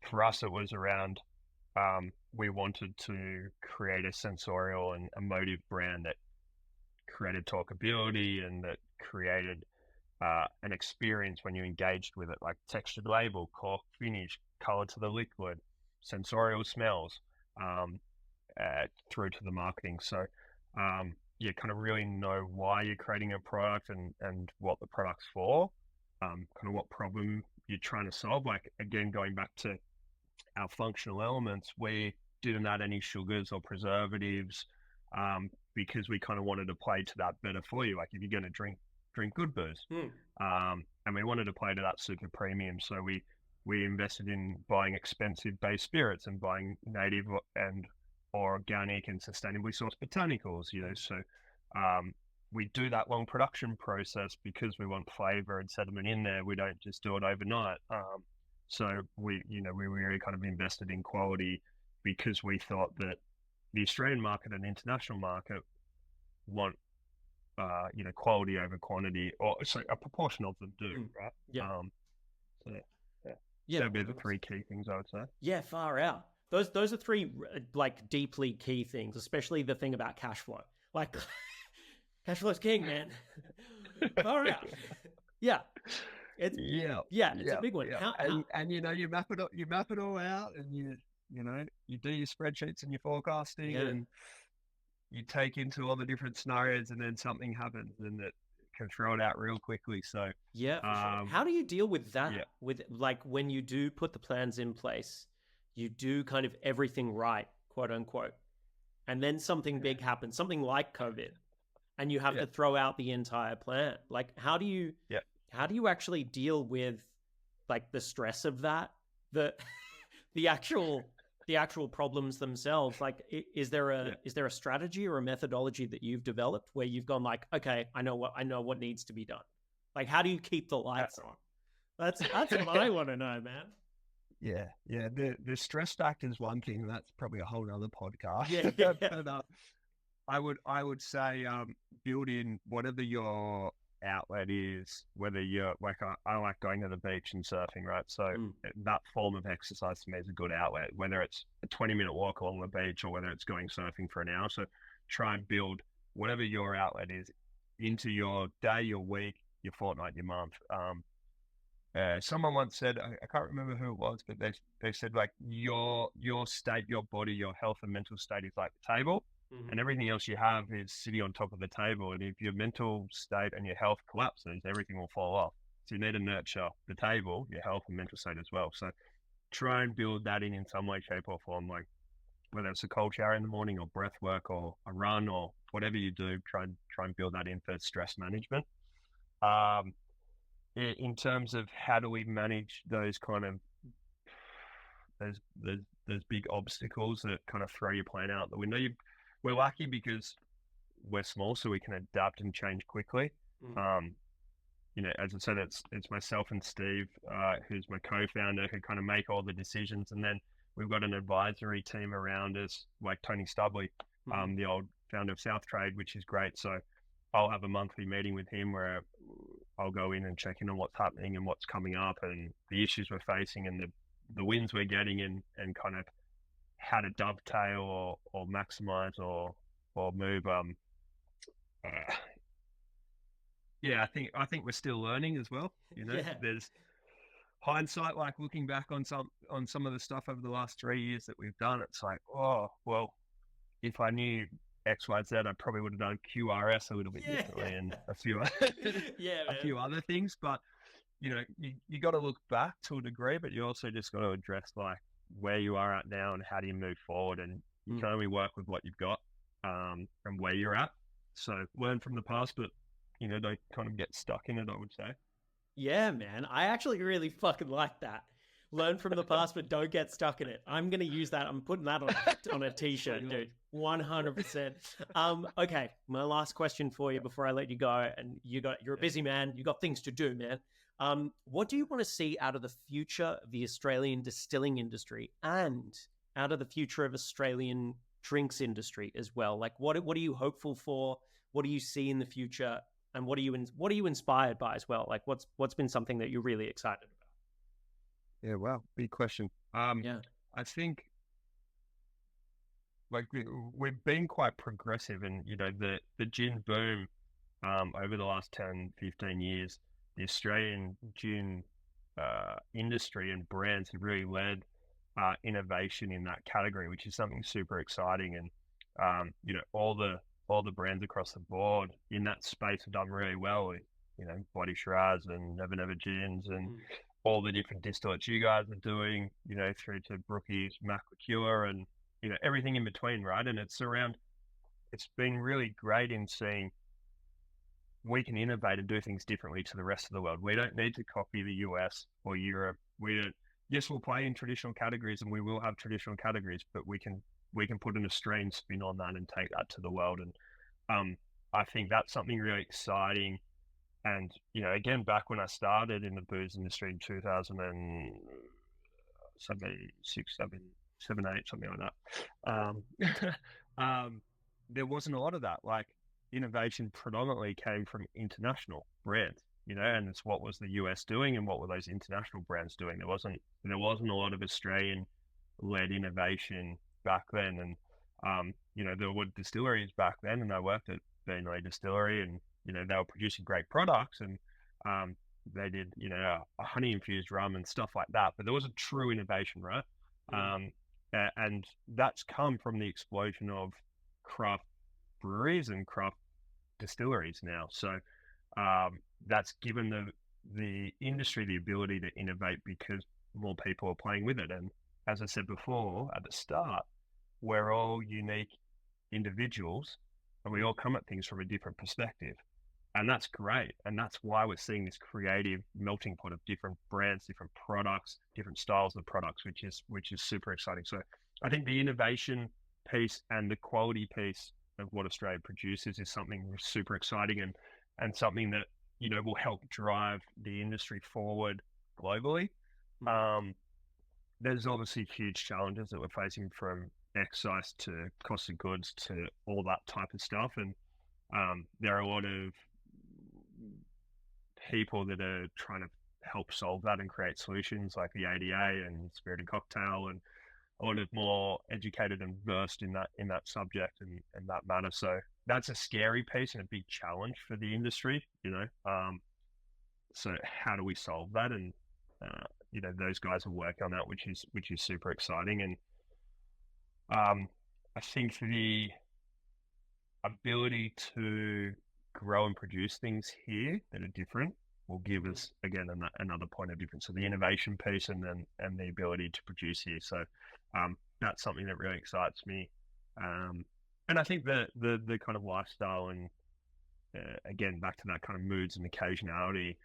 for us, it was around, we wanted to create a sensorial and emotive brand that created talkability and that created an experience when you engaged with it, like textured label, cork finish, color to the liquid, sensorial smells, through to the marketing. So kind of really know why you're creating a product and what the product's for, kind of what problem you're trying to solve. Like, again, going back to our functional elements, we didn't add any sugars or preservatives, because we kind of wanted to play to that better for you. Like, if you're going to drink good booze, and we wanted to play to that super premium. So we invested in buying expensive base spirits and buying native and organic and sustainably sourced botanicals, So we do that long production process because we want flavor and sediment in there. We don't just do it overnight. So we really kind of invested in quality, because we thought that the Australian market and international market want quality over quantity, or so a proportion of them do, right? Yeah. That'd be the three key things I would say. Yeah, far out. Those are three like deeply key things, especially the thing about cash flow. Like, cash flow's king, man. Far out. Yeah. It's a big one. Yeah. And you map it all out, and you do your spreadsheets and your forecasting, and you take into all the different scenarios, and then something happens and it can throw it out real quickly. So yeah, for sure. How do you deal with that? Yeah. With, like, when you do put the plans in place, you do kind of everything right, quote unquote, and then something big happens, something like COVID, and you have to throw out the entire plan. Like, how do you actually deal with, like, the stress of that, the actual the actual problems themselves. Like, is there a strategy or a methodology that you've developed where you've gone like, okay, I know what needs to be done. Like, how do you keep the lights on? That's what I want to know, man. Yeah. The stress factor is one thing. That's probably a whole other podcast. Yeah. But I would say build in whatever your outlet is, whether you're like I like going to the beach and surfing, right? So that form of exercise to me is a good outlet, whether it's a 20-minute walk along the beach or whether it's going surfing for an hour. So try and build whatever your outlet is into your day, your week, your fortnight, your month. Someone once said, I can't remember who it was, but they said like your state, your body, your health and mental state is like the table. And everything else you have is sitting on top of the table. And if your mental state and your health collapses, everything will fall off. So you need to nurture the table, your health and mental state as well. So try and build that in some way, shape or form, like whether it's a cold shower in the morning or breath work or a run or whatever you do, try and build that in for stress management. In terms of how do we manage those kind of those big obstacles that kind of throw your plan out the window, we're lucky because we're small, so we can adapt and change quickly. As I said, it's myself and Steve, who's my co-founder, who kind of make all the decisions, and then we've got an advisory team around us, like Tony Stubley, the old founder of South Trade, which is great. So I'll have a monthly meeting with him where I'll go in and check in on what's happening and what's coming up and the issues we're facing and the wins we're getting and kind of how to dovetail or maximize or move. I think we're still learning as well. There's hindsight, like looking back on some of the stuff over the last 3 years that we've done. It's like, oh well, if I knew X, Y, Z, I probably would have done QRS a little bit differently and a few other things. But you got to look back to a degree, but you also just got to address like where you are at now and how do you move forward. And you can only work with what you've got and where you're at. So learn from the past, but don't kind of get stuck in it, I would say. Yeah, man. I actually really fucking like that. Learn from the past, but don't get stuck in it. I'm going to use that. I'm putting that on a t-shirt, dude. 100%. Okay, my last question for you before I let you go. And you're a busy man. You got things to do, man. What do you want to see out of the future of the Australian distilling industry and out of the future of Australian drinks industry as well? Like, what are you hopeful for? What do you see in the future? And what are you inspired by as well? Like, what's been something that you're really excited about? Yeah, wow, big question. I think like we've been quite progressive and the gin boom over the last 10, 15 years, the Australian gin industry and brands have really led innovation in that category, which is something super exciting. And all the brands across the board in that space have done really well. Body Shiraz and Never Never Gins and all the different distillates you guys are doing, through to Brookie's, Mac Liqueur and, everything in between, right? And it's been really great in seeing we can innovate and do things differently to the rest of the world. We don't need to copy the US or Europe. Yes, we'll play in traditional categories and we will have traditional categories, but we can put an Australian spin on that and take that to the world. And I think that's something really exciting. And, again, back when I started in the booze industry in 2007, 8, something like that, there wasn't a lot of that. Like, innovation predominantly came from international brands, and it's what was the US doing and what were those international brands doing. There wasn't a lot of Australian-led innovation back then. And, there were distilleries back then, and I worked at Vanderfield Distillery and, they were producing great products and they did, a honey-infused rum and stuff like that. But there wasn't true innovation, right? And that's come from the explosion of craft breweries and craft distilleries now. So that's given the industry the ability to innovate because more people are playing with it. And as I said before at the start, we're all unique individuals and we all come at things from a different perspective. And that's great. And that's why we're seeing this creative melting pot of different brands, different products, different styles of products, which is super exciting. So I think the innovation piece and the quality piece of what Australia produces is something super exciting and something that, will help drive the industry forward globally. Um, there's obviously huge challenges that we're facing, from excise to cost of goods to all that type of stuff. And there are a lot of people that are trying to help solve that and create solutions, like the ADA and Spirit and Cocktail, and a lot of more educated and versed in that subject and that matter. So that's a scary piece and a big challenge for the industry, so how do we solve that? And those guys are working on that, which is super exciting. And I think the ability to grow and produce things here that are different will give us, again, another point of difference. So the innovation piece and the ability to produce here. So that's something that really excites me. And I think the kind of lifestyle and, again, back to that kind of moods and occasionality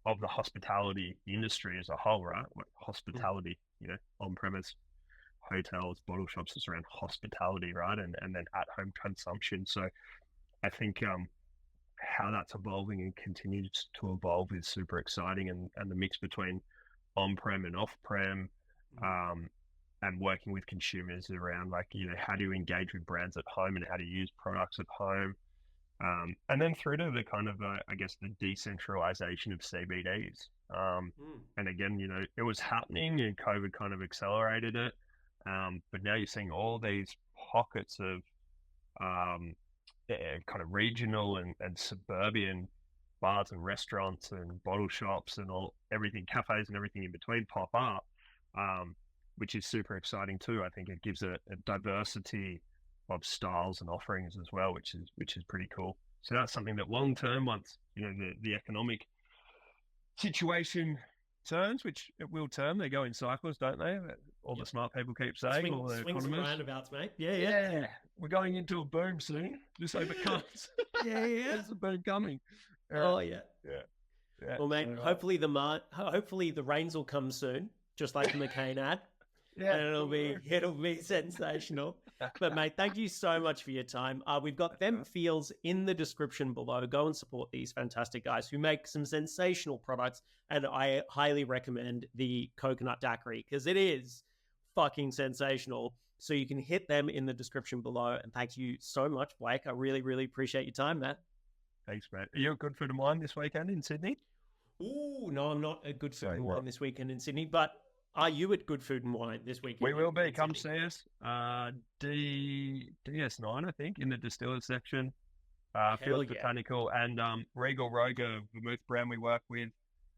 of the hospitality industry as a whole, right? Like hospitality, on-premise hotels, bottle shops, it's around hospitality, right? And then at-home consumption. So I think how that's evolving and continues to evolve is super exciting, and the mix between on-prem and off-prem, and working with consumers around, like, how do you engage with brands at home and how to use products at home, and then through to the kind of, I guess, the decentralization of CBDs. And again, it was happening and COVID kind of accelerated it. But now you're seeing all these pockets of kind of regional and suburban bars and restaurants and bottle shops and everything, cafes and everything in between pop up, which is super exciting too. I think it gives a diversity of styles and offerings as well, which is pretty cool. So that's something that long term, once the economic situation turns, which it will turn, they go in cycles, don't they? All the smart people keep saying. All the swings and roundabouts, mate. Yeah. We're going into a boom soon. Just hope it comes. Yeah. There's a boom coming. Oh yeah. Well, mate, So, hopefully the rains will come soon, just like the McCain ad. Yeah, and it'll be sensational. But mate, thank you so much for your time. We've got Them Feels in the description below. Go and support these fantastic guys who make some sensational products, and I highly recommend the coconut daiquiri because it is fucking sensational. So you can hit them in the description below. And thank you so much, Blake. I really, really appreciate your time, Matt. Thanks, mate. Are you at Good Food and Wine this weekend in Sydney? Ooh, no, I'm not at Good Food and Wine this weekend in Sydney, but are you at Good Food and Wine this weekend? We will be. Come see us. DS9, I think, in the distiller section. Feels Botanical and Regal Roger Vermouth brand we work with.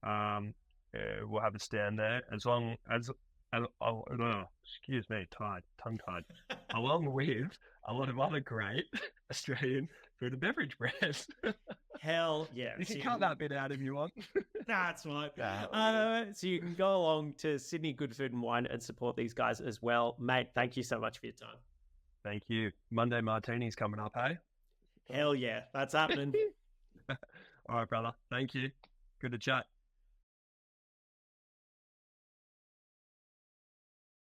We'll have a stand there as long as excuse me, tongue tied. Along with a lot of other great Australian food and beverage brands. Hell yeah. You can cut that bit out if you want. That's right. So you can go along to Sydney Good Food and Wine and support these guys as well. Mate, thank you so much for your time. Thank you. Monday Martini's coming up, hey? Hell yeah. That's happening. All right, brother. Thank you. Good to chat.